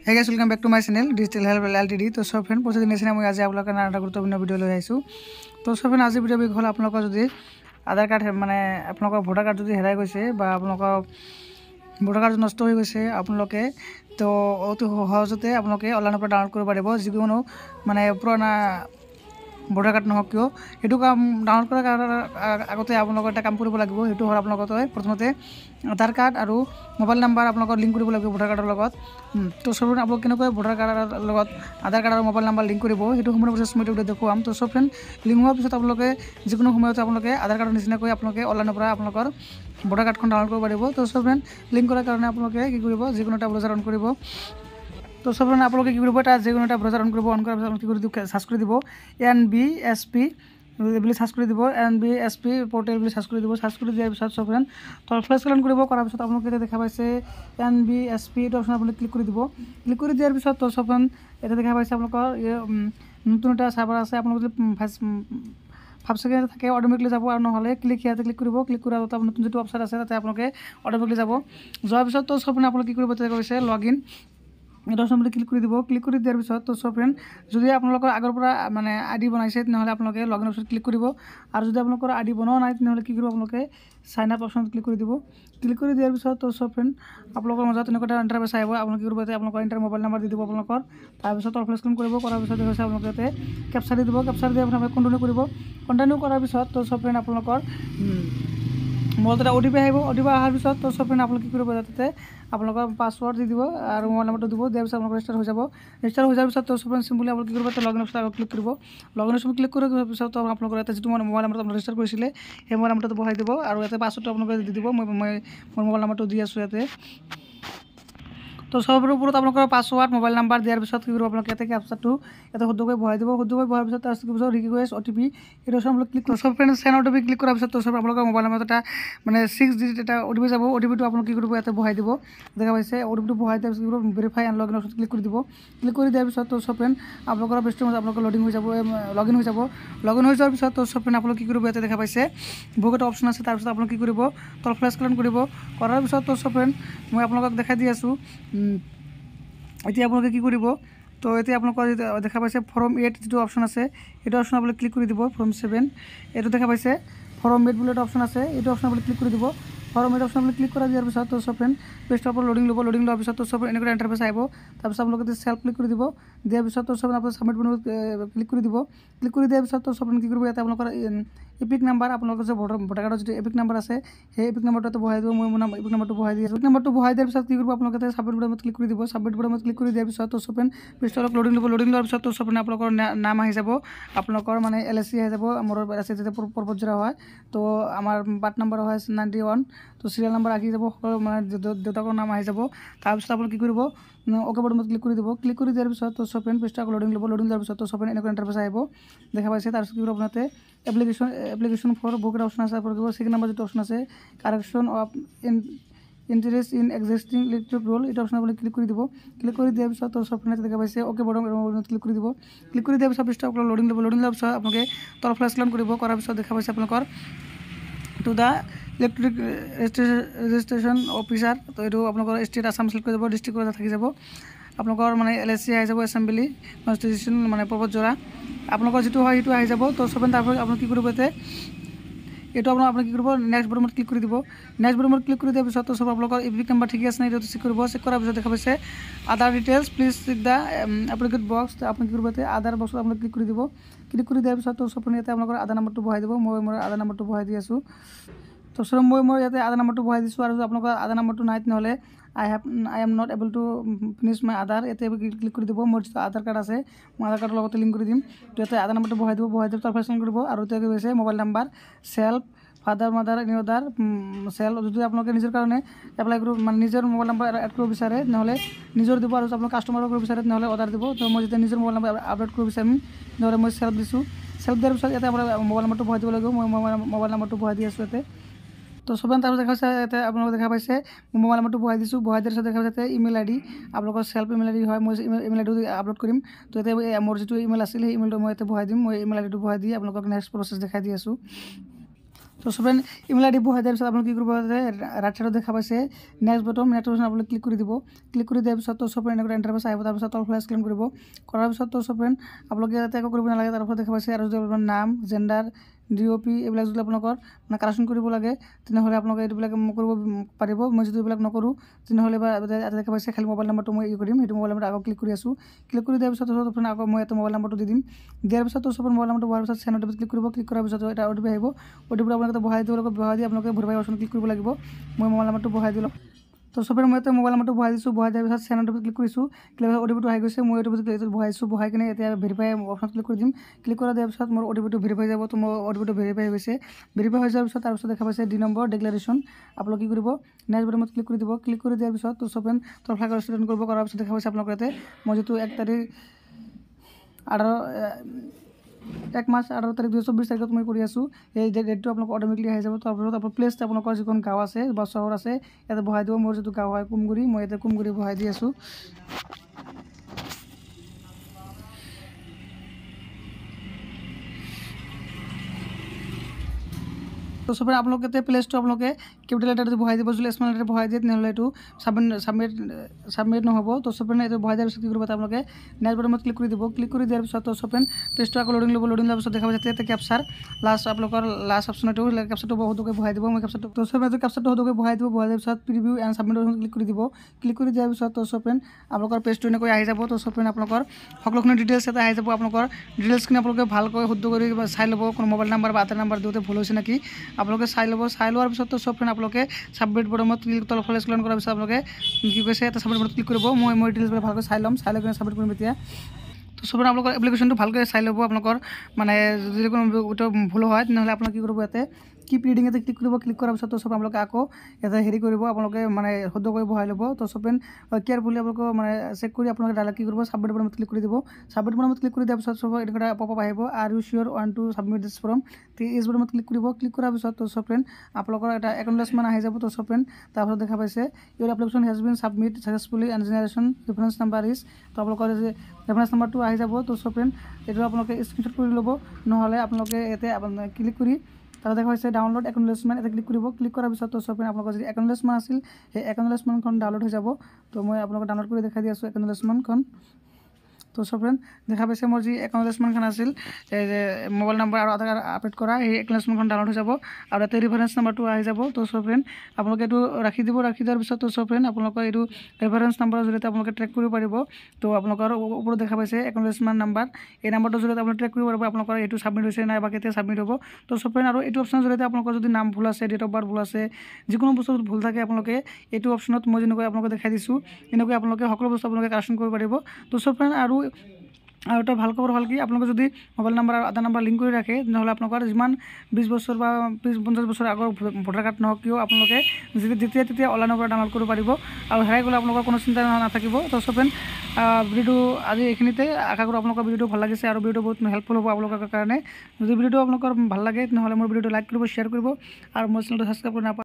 Hey guys, welcome back to my channel Digital Help LTD। तो सब friend प्रतिदिन নিচিনা মই আজি আপোনালোকৰ এটা গুৰুত্বপূৰ্ণ ভিডিঅ' লৈ আহিছোঁ। তো সব ফ্ৰেন্ড আজি ভিডিঅ' হ'ল আপোনালোকৰ যদি আধাৰ কাৰ্ড মানে আপোনালোকৰ ভোটাৰ কাৰ্ড যদি হেৰাই গৈছে বা আপোনালোকৰ ভোটাৰ কাৰ্ড নষ্ট হৈ গৈছে আপোনালোকে তো অতি সহজতে আপোনালোকে অনলাইনৰ পৰা ডাউনলোড কৰিব পাৰিব। যিকোনো মানে পুৰণা ভোটাৰ কাৰ্ড নহওক কিয় সেইটো কাম ডাউনলোড কৰাৰ আগতে আপোনালোকৰ এটা কাম কৰিব লাগিব। সেইটো হ'ল আপোনালোকৰ প্ৰথমতে আধাৰ কাৰ্ড আৰু মোবাইল নাম্বাৰ আপোনালোকৰ লিংক কৰিব লাগিব ভোটাৰ কাৰ্ডৰ লগত। তো সব আপোনালোক কেনেকৈ ভোটাৰ কাৰ্ডৰ লগত আধাৰ কাৰ্ড আৰু মোবাইল নাম্বাৰ লিংক কৰিব সেইটো সম্পূৰ্ণ প্ৰচেছ মই দেখুৱাম। তো সব ফ্ৰেণ্ড লিংক হোৱাৰ পিছত আপোনালোকে যিকোনো সময়তে আপোনালোকে আধাৰ কাৰ্ডৰ নিচিনাকৈ আপোনালোকে অনলাইনৰ পৰা আপোনালোকৰ ভোটাৰ কাৰ্ডখন ডাউনলোড কৰিব পাৰিব। তো সব ফ্ৰেণ্ড লিংক কৰাৰ কাৰণে আপোনালোকে কি কৰিব, যিকোনো এটা ব্ৰাউজাৰ অন কৰিব। তো সব ফ্রেন্ড আপনাদের কী করব, এটা যেকোনো একটা ব্রাউজার অন করব। অন করার পর কী করে দিব, সার্চ করে দিব NBSP বলে সার্চ করে দিব, NBSP পোর্টাল বলে সার্চ করে দিব। সার্চ করে দেওয়ার পিছত সব ফ্রেন্ড তো ফ্ল্যাশ স্ক্যান করব। করার পিছত আপনাদের দেখা পাইছে NBSP এটা অপশন আপনি ক্লিক করে দিব। ক্লিক করে দেওয়ার পিছত তো সব ফ্রেন্ড এটা দেখা পাইছে আপনাদের নতুন একটা সার্ভার আছে। আপনার যদি 5 সেকেন্ড থাকে অটোমেটিকলি যাব, আর নহলে ক্লিক ইয়াতে ক্লিক কৰিব। ক্লিক কৰাৰ পিছত নতুন যেটো অপশন আছে তাতে আপোনালোকে অটোমেটিকলি যাব। যোৱাৰ পিছত তো সব আপোনালোকে কি কৰিব, তাতে কৈছে লগ ইন, এটা অপশন ক্লিক করে দিব। ক্লিক করে দেওয়ার পিছত তো সব ফ্রেন্ড যদি আপনাদের আগৰ পৰা মানে আইডি বনাইছে তেনেহ'লে আপোনালোকে লগ ইন অপশন ক্লিক কৰিব। আৰু যদি আপোনালোকৰ আইডি বনোৱা নাই তেনেহ'লে কি কৰিব, আপোনালোকে সাইন আপ অপশন ক্লিক কৰি দিব। ক্লিক কৰি দিয়াৰ পিছত তো সব ফ্ৰেন্ড আপোনালোকৰ মাজত তেনেকুৱা এটা ইণ্টাৰফেচ আহিব। আপোনালোকে কি কৰিব, আপোনালোকৰ ইণ্টাৰ মোবাইল নাম্বাৰ দি দিব আপোনালোকৰ। তাৰপিছত ফ্ল্যাশ স্ক্যান কৰিব। কৰাৰ পিছত হৈছে আপোনালোকে ইয়াতে কেপচা দি দিব। কেপচা দি আপোনালোকে কণ্টিনিউ কৰিব। কণ্টিনিউ কৰাৰ পিছত তো সব ফ্ৰেন্ড আপোনালোকৰ মোবাইলত এটা OTP আহিব। OTP অহাৰ পিছত তো সব ফ্ৰেন্ড আপোনালোকে কি কৰিব, তাতে আপোনালোকৰ পাছৱৰ্ড দি দিব আৰু মোবাইল নাম্বাৰটো দিব। দিয়াৰ পিছত আপোনালোকৰ ৰেজিষ্টাৰ হৈ যাব। ৰেজিষ্টাৰ হৈ যোৱাৰ পিছত তো সব ফ্ৰেন্ড সিম্পলি আপোনালোকে কি কৰিব, তাতে লগ ইন অপশন ক্লিক কৰিব। লগ ইন অপশন ক্লিক কৰাৰ পিছত তো আপোনালোকৰ ইয়াতে যিটো মোবাইল নাম্বাৰটো আপোনালোকে ৰেজিষ্টাৰ কৰিছিলে সেই মোবাইল নাম্বাৰটো বহাই দিব আৰু ইয়াতে পাছৱৰ্ডটো আপোনালোকে দি দিব। মই মোৰ মোবাইল নাম্বাৰটো দি আছোঁ ইয়াতে। তো সবৰ ওপৰত আপোনালোকৰ পাছৱৰ্ড মোবাইল নাম্বাৰ দিয়াৰ পিছত কি কৰিব, আপোনালোকে ইয়াতে কেপচাটো ইয়াতে শুদ্ধকৈ বহাই দিব। শুদ্ধকৈ বহাৰ পিছত তাৰপিছত কি কৰিব, ৰিকুৱেষ্ট OTP এইটো আপোনালোকে ক্লিক কৰিব। সব ফ্ৰেন্ড চেণ্ড OTP ক্লিক কৰাৰ পিছত তো সব আপোনালোকৰ মোবাইল নাম্বাৰত এটা মানে 6 ডিজিট এটা OTP যাব। OTPটো আপোনালোকে কি কৰিব, ইয়াতে বহাই দিব। দেখা পাইছে OTPটো বহাই দিয়াৰ পিছত কি কৰিব, verify and log in option click কৰি দিব। ক্লিক কৰি দিয়াৰ পিছত তো সব ফ্ৰেন্ড আপোনালোকৰ পেজটোৰ মাজত আপোনালোকৰ লডিং হৈ যাব, লগ ইন হৈ যাব। লগ ইন হৈ যোৱাৰ পিছত তো সব ফ্ৰেন্ড আপোনালোকে কি কৰিব, ইয়াতে দেখা পাইছে বহুত এটা অপশ্যন আছে। তাৰপিছত আপোনালোকে কি কৰিব, তল ফ্ল্যাশ স্ক্যান কৰিব। কৰাৰ পিছত তো সব ফ্ৰেন্ড মই আপোনালোকক দেখাই দি আছোঁ। এতিয়া আপোনালোকে কি কৰিব, তো এতিয়া আপোনালোকৰ দেখা পাইছে ফৰ্ম 8 যেটো অপশ্যন আছে এইটো অপশ্যন আপোনালোকে ক্লিক কৰি দিব। ফৰ্ম 7 এইটো দেখা পাইছে ফৰ্ম 8 বুলি এটা অপশ্যন আছে, এইটো অপশ্যন আপোনালোকে ক্লিক কৰি দিব। ফৰ্ম 8 অপশ্যন আপোনালোকে ক্লিক কৰা দিয়াৰ পিছত তো সব ফ্ৰেন্ড পেজটোৰ ওপৰত লডিং ল'ব। লডিং লোৱাৰ পিছত তো সব এনেকুৱা ইণ্টাৰফেচ আহিব। তাৰপিছত আপোনালোকে সেল্ফ ক্লিক কৰি দিব। দিয়াৰ পিছত তো সব আপোনালোকে সাবমিট বনাব ক্লিক কৰি দিব। ক্লিক কৰি দিয়াৰ পিছত তো সব কি কৰিব, ইয়াতে আপোনালোকৰ এপিক নাম্বাৰ আপোনালোকৰ যে ভোটাৰ কাৰ্ডৰ যিটো এপিক নাম্বাৰ আছে সেই এপিক নাম্বাৰটো বহাই দিব। মই মোৰ এপিক নাম্বাৰটো বহাই দি আছোঁ। এপিক নাম্বাৰটো বহাই দিয়াৰ পিছত কি কৰিব, আপোনালোকে সাবমিট বটনত ক্লিক কৰি দিব। সাবমিট বটনত ক্লিক কৰি দিয়াৰ পিছত তো সব পেজটো অলপ লডিং ল'ব। লডিং লোৱাৰ পিছত তো সব আপোনালোকৰ নাম আহি যাব, আপোনালোকৰ মানে LIC আহি যাব। মোৰ LIC যেতিয়া পৰ্বতজোৰা হয় তো আমাৰ পাৰ্ট নাম্বাৰ হয় 91, তো সিৰিয়াল নাম্বাৰ আহি যাব, মানে দেউতাকৰ নাম আহি যাব। তাৰপিছত আপোনালোকে কি কৰিব, ওকে বটনত ক্লিক কৰি দিব। ক্লিক কৰি দিয়াৰ পিছত তো সব পেজটো আকৌ লডিং ল'ব। লডিং লোৱাৰ পিছত তো সব এনেকুৱা ইণ্টাৰফেচ আহিব দেখা পাইছে। তাৰপিছত কি কৰিব, আপোনালোকে এপ্লিকেশ্যন ফৰ বুক এটা অপশ্যন আছে, আপোনালোকে সেকেন্ড নাম্বাৰ যিটো অপশ্যন আছে correction of interest in existing electric roll এইটো অপশ্যন আপুনি ক্লিক কৰি দিব। ক্লিক কৰি দিয়াৰ পিছত তো সব দেখা পাইছে ওকে বটনত ক্লিক কৰি দিব। ক্লিক কৰি দিয়াৰ পিছত পেজটো আপোনালোকে লডিং ল'ব। লডিং লোৱাৰ পিছত আপোনালোকে তল ফ্ল্যাশ স্ক্যান কৰিব। কৰাৰ পিছত দেখা পাইছে আপোনালোকৰ to the electric registration officer, তো এইটো আপোনালোকৰ ষ্টেট আছাম চিলেক্ট কৰি যাব। ডিষ্ট্ৰিক্ট থাকি যাব আপোনালোকৰ মানে LIC আহি যাব, এছেম্বলি কনষ্টিটিউশ্যন মানে পৰ্বতজোৰা আপোনালোকৰ যিটো হয় সেইটো আহি যাব। তো সব তাৰপৰা আপোনালোকে কি কৰিব, এইটো আপোনালোকে কি কৰিব, নেক্সট বটনত ক্লিক কৰি দিব। নেক্সট বটনত ক্লিক কৰি দিয়াৰ পিছত তো সব আপোনালোকৰ এপিক নাম্বাৰ ঠিকে আছে নাই এইটো চেক কৰিব। চেক কৰাৰ পিছত দেখা পাইছে Aadhaar details please check the applicable box, আপুনি কি কৰিব, আধাৰ বক্সত আপোনালোকে ক্লিক কৰি দিব। ক্লিক কৰি দিয়াৰ পিছত তো সব ইয়াতে আপোনালোকৰ আধাৰ নাম্বাৰটো বহাই দিব। মই মোৰ আধাৰ নাম্বাৰটো বহাই দি আছোঁ। তো সব মই ইয়াতে আধাৰ নাম্বাৰটো বহাই দিছোঁ। আৰু আপোনালোকৰ আধাৰ নাম্বাৰটো নাই তেনেহ'লে I am not able to finish my Aadhaar, ইয়াতে ক্লিক কৰি দিব। মোৰ যিটো আধাৰ কাৰ্ড আছে মই আধাৰ কাৰ্ডৰ লগতে লিংক কৰি দিম। তো ইয়াতে আধাৰ নাম্বাৰটো বহাই দিব। বহাই দিব তাৰপিছত কৰিব। আৰু এতিয়া কি হৈছে mobile number self father mother any other self, যদি আপোনালোকে নিজৰ কাৰণে এপ্লাই কৰিব মানে নিজৰ মোবাইল নাম্বাৰ এড কৰিব বিচাৰে তেনেহ'লে নিজৰ দিব। আৰু আপোনালোকে কাষ্টমাৰৰ কৰিব বিচাৰে তেনেহ'লে অৰ্ডাৰ দিব। তো মই যেতিয়া নিজৰ মোবাইল নাম্বাৰ আপডেট কৰিব বিচাৰিম তেনেহ'লে মই সেল্ফ দিছোঁ। সেল্ফ দিয়াৰ পিছত ইয়াতে আপোনাৰ মোবাইল নাম্বাৰটো বহাই দিব লাগিব। মই মোবাইল নাম্বাৰটো বহাই দি আছোঁ ইয়াতে। তো সব তাৰপিছত দেখা পাইছে ইয়াতে আপোনালোকে দেখা পাইছে মোবাইল নাম্বাৰটো বহাই দিছোঁ। বহাই দিয়াৰ পিছত দেখা পাইছে ইমেইল ID আপোনালোকৰ সেল্ফ ইমেইল ID হয়। মই ইমেইল ID আপলোড কৰিম। তো ইয়াতে মোৰ যিটো ইমেইল আছিল সেই ইমেইলটো মই ইয়াতে বহাই দিম। মই ইমেইল ID টো বহাই দি আপোনালোকক নেক্সট প্ৰচেছ দেখাই দি আছোঁ। তো ফ্ৰেণ্ড ইমেইল আইডি বহাই দিয়াৰ পিছত আপোনালোকে কি কৰিব ৰাইট চাইডত দেখা পাইছে নেক্সট বটন আপোনালোকে ক্লিক কৰি দিব ক্লিক কৰি দিয়াৰ পিছত তো ফ্ৰেণ্ড এনেকৈ ইণ্টাৰফেচ আহিব তাৰপিছত তলফালে স্ক্ৰল কৰিব কৰাৰ পিছত তো ফ্ৰেণ্ড আপোনালোকে ইয়াতে একো কৰিব নালাগে তাৰপিছত দেখা পাইছে আৰু যদি আপোনাৰ নাম জেণ্ডাৰ DOP এইবিলাক যদি আপোনালোকৰ মানে কাৰেকশ্যন কৰিব লাগে তেনেহ'লে আপোনালোকে এইবিলাক কৰিব পাৰিব মই যদি এইবিলাক নকৰোঁ তেনেহ'লে বা দেখা পাইছে খালি মোবাইল নম্বৰটো মই কৰিম সেইটো মোবাইল নম্বৰ আকৌ ক্লিক কৰি আছোঁ ক্লিক কৰি দিয়াৰ পিছত ফ্ৰেণ্ড আকৌ মই এটা মোবাইল নম্বৰটো দি দিম দিয়াৰ পিছত ফ্ৰেণ্ড মোবাইল নম্বৰটো বহাৰ পিছত চেণ্ড অ'টিপি ক্লিক কৰিব ক্লিক কৰাৰ পিছত এটা OTP আহিব OTPটো আপোনালোকে বহাই দিব লাগিব বহাই দি আপোনালোকে ভেৰিফাই অপশ্যন ক্লিক কৰিব লাগিব মই মোবাইল নম্বৰটো বহাই দিলোঁ তো ফ্ৰেণ্ড মই এতিয়া মোবাইল নম্বৰটো বহাই দিছোঁ বহাই দিয়াৰ পিছত চেণ্ড অ'টিপি ক্লিক কৰিছোঁ ক্লিক কৰি OTPটো আহি গৈছে মই OTPটো বহাইছোঁ বহাই কিনে এতিয়া ভেৰিফাই অপশ্যন ক্লিক কৰি দিম ক্লিক কৰা দিয়াৰ পিছত মোৰ OTPটো ভেৰিফাই যাব তো মোৰ OTPটো ভেৰিফাই হৈ গৈছে ভেৰিফাই হৈ যোৱাৰ পিছত তাৰপিছত দেখা পাইছে 2 নম্বৰ ডিক্লাৰেশ্যন আপোনালোকে কি কৰিব নেক্সট বটনত ক্লিক কৰি দিব ক্লিক কৰি দিয়াৰ পিছত তো ফ্ৰেণ্ড তলফালে ষ্টুডেণ্ট কৰিব কৰাৰ পিছত দেখা পাইছে আপোনালোকে ইয়াতে মই যিটো 1 তাৰিখ 1 মাৰ্চ 18 তাৰিখ 2024 তাৰিখত মই কৰি আছোঁ এই ডেটটো আপোনালোক অট'মেটিকলি আহি যাব তাৰপিছত আপোনাৰ প্লেচ আপোনালোকৰ যিখন গাঁও আছে বা চহৰ আছে ইয়াতে বহাই দিব মোৰ যিটো গাঁও হয় কুমগুৰি মই ইয়াতে কুমগুৰি বহাই দি আছোঁ তো ফ্ৰেণ্ড আপোনালোকে প্লেচটো আপোনালোকে কেপিটেল লেটাৰটো বহাই দিব যদি স্মল লেটাৰ বহাই দিয়ে তেনেহ'লে এইটো ছাবমিট নহ'ব তো ফ্ৰেণ্ড এইটো বহাই দিয়াৰ পিছত কি কৰিব আপোনালোকে নেক্সট বটনত ক্লিক কৰি দিব ক্লিক কৰি দিয়াৰ পিছত তো ফ্ৰেণ্ড পেজটো আকৌ লোডিং ল'ব লোডিং লোৱাৰ পিছত দেখা পাইছে ইয়াতে কেপচাৰ লাষ্ট আপোনালোকৰ লাষ্ট অপশ্যন এইটো কেপচাৰটো বহুতকৈ বহাই দিব মই কেপচাৰটো তো ফ্ৰেণ্ড কেপচাৰটো বহুতকৈ বহাই দিব বহাই দিয়াৰ পিছত প্ৰিভিউ এণ্ড ছাবমিট ক্লিক কৰি দিব ক্লিক কৰি দিয়াৰ পিছত তো ফ্ৰেণ্ড আপোনালোকৰ পেজটো এনেকৈ আহি যাব তো ফ্ৰেণ্ড আপোনালোকৰ সকলোখিনি ডিটেইলছ এটা আহি যাব আপোনালোকৰ ডিটেইলছখিনি আপোনালোকে ভালকৈ শুদ্ধ কৰি চাই ল'ব কোনো মোবাইল নম্বৰ বা আধাৰ নম্বৰ দিওঁতে ভুল হৈছে নেকি আপোনালোকে চাই ল'ব চাই লোৱাৰ পিছত তো ফ্ৰেণ্ড আপোনালোকে ছাবমিট বটনত ক্লিক তলফালে স্ক্ৰল কৰাৰ পিছত আপোনালোকে কি কৈছে এটা ছাবমিট বটনত ক্লিক কৰিব মই ডিটেইলছবিলাক ভালকৈ চাই ল'ম চাই লৈ কিনে ছাবমিট কৰিম এতিয়া তো ফ্ৰেণ্ড আপোনালোকৰ এপ্লিকেশ্যনটো ভালকৈ চাই ল'ব আপোনালোকৰ মানে যদি কোনো ভুল হয় তেনেহ'লে আপোনালোকে কি কৰিব ইয়াতে কিপ ৰিডিং ইয়াতে ক্লিক কৰিব ক্লিক কৰাৰ পিছত তো আপোনালোকে আকৌ ইয়াতে হেৰি কৰিব আপোনালোকে মানে শুদ্ধ কৰি বহাই ল'ব তো ফ্ৰেণ্ড কেয়াৰফুলি আপোনালোকে মানে চেক কৰি আপোনালোকে ডাইৰেক্ট কি কৰিব ছাবমিট বটনত ক্লিক কৰি দিব ছাবমিট বটনত ক্লিক কৰি দিয়াৰ পিছত এনেকুৱা পপআপ আহিব আৰ ইউ চিয়'ৰ ৱান টু ছাবমিট দিছ ফৰ্ম তো এই বটনত ক্লিক কৰিব ক্লিক কৰাৰ পিছত তো ফ্ৰেণ্ড আপোনালোকৰ এটা একনলেজমেণ্ট আহি যাব তো ফ্ৰেণ্ড তাৰপিছত দেখা পাইছে your application has been submit successfully and generation reference number is তো আপোনালোকৰ যে ৰেফাৰেঞ্চ নাম্বাৰটো আহি যাব তো ফ্ৰেণ্ড এইটো আপোনালোকে স্ক্ৰীনশ্বট কৰি ল'ব নহ'লে আপোনালোকে ইয়াতে ক্লিক কৰি তাতে দেখা পাইছে ডাউনলোড একনলেজমেণ্ট এটা ক্লিক কৰিব ক্লিক কৰাৰ পিছত তো ফ্ৰেণ্ড আপোনালোকৰ যদি একনলেজমেণ্ট আছিল সেই একনলেজমেণ্টখন ডাউনলোড হৈ যাব তো মই আপোনালোকক ডাউনলোড কৰি দেখাই দি আছোঁ একনলেজমেণ্টখন তো ফ্ৰেণ্ড দেখা পাইছে মোৰ যি একনলেজমেণ্টখন আছিল এই যে মোবাইল নম্বৰ আৰু আধাৰ কাৰ্ড আপডেট কৰা সেই একনলেজমেণ্টখন ডাউনলোড হৈ যাব আৰু ইয়াতে ৰেফাৰেঞ্চ নাম্বাৰটো আহি যাব তো ফ্ৰেণ্ড আপোনালোকে এইটো ৰাখি দিব ৰাখি দিয়াৰ পিছত তো ফ্ৰেণ্ড আপোনালোকৰ এইটো ৰেফাৰেঞ্চ নাম্বাৰৰ জৰিয়তে আপোনালোকে ট্ৰেক কৰিব পাৰিব তো আপোনালোকৰ ওপৰত দেখা পাইছে একনলেজমেণ্ট নাম্বাৰ এই নাম্বাৰটোৰ জৰিয়তে আপোনালোকে ট্ৰেক কৰিব পাৰিব আপোনালোকৰ এইটো ছাবমিট হৈছে নাই বা কেতিয়া ছাবমিট হ'ব তো ফ্ৰেণ্ড আৰু এইটো অপশ্যনৰ জৰিয়তে আপোনালোকৰ যদি নাম ভুল আছে ডেট অফ বাৰ্থ ভুল আছে যিকোনো বস্তু ভুল থাকে আপোনালোকে এইটো অপশ্যনত মই যেনেকৈ আপোনালোকে দেখাই দিছোঁ এনেকৈ আপোনালোকে সকলো বস্তু আপোনালোকে কাৰেকশ্যন কৰিব পাৰিব তো ফ্ৰেণ্ড আৰু এটা ভাল খবৰ হ'ল কি আপোনালোকে যদি মোবাইল নম্বৰ আৰু আধাৰ নম্বৰ লিংক কৰি ৰাখে তেনেহ'লে আপোনালোকৰ যিমান 20 বছৰ বা 50 বছৰ আগৰ ভোটাৰ কাৰ্ড নহওক কিয় আপোনালোকে যেতিয়া তেতিয়া অনলাইনৰ পৰা ডাউনলোড কৰিব পাৰিব আৰু হেৰাই গ'লে আপোনালোকৰ কোনো চিন্তা নাথাকিব তো ফ্ৰেণ্ড ভিডিঅ'টো আজি এইখিনিতে আশা কৰোঁ আপোনালোকৰ ভিডিঅ'টো ভাল লাগিছে আৰু ভিডিঅ'টো বহুত হেল্পফুল হ'ব আপোনালোকৰ কাৰণে যদি ভিডিঅ'টো আপোনালোকৰ ভাল লাগে তেনেহ'লে মোৰ ভিডিঅ'টো লাইক কৰিব শ্বেয়াৰ কৰিব আৰু মোৰ চেনেলটো ছাবস্ক্ৰাইব কৰি নাপায়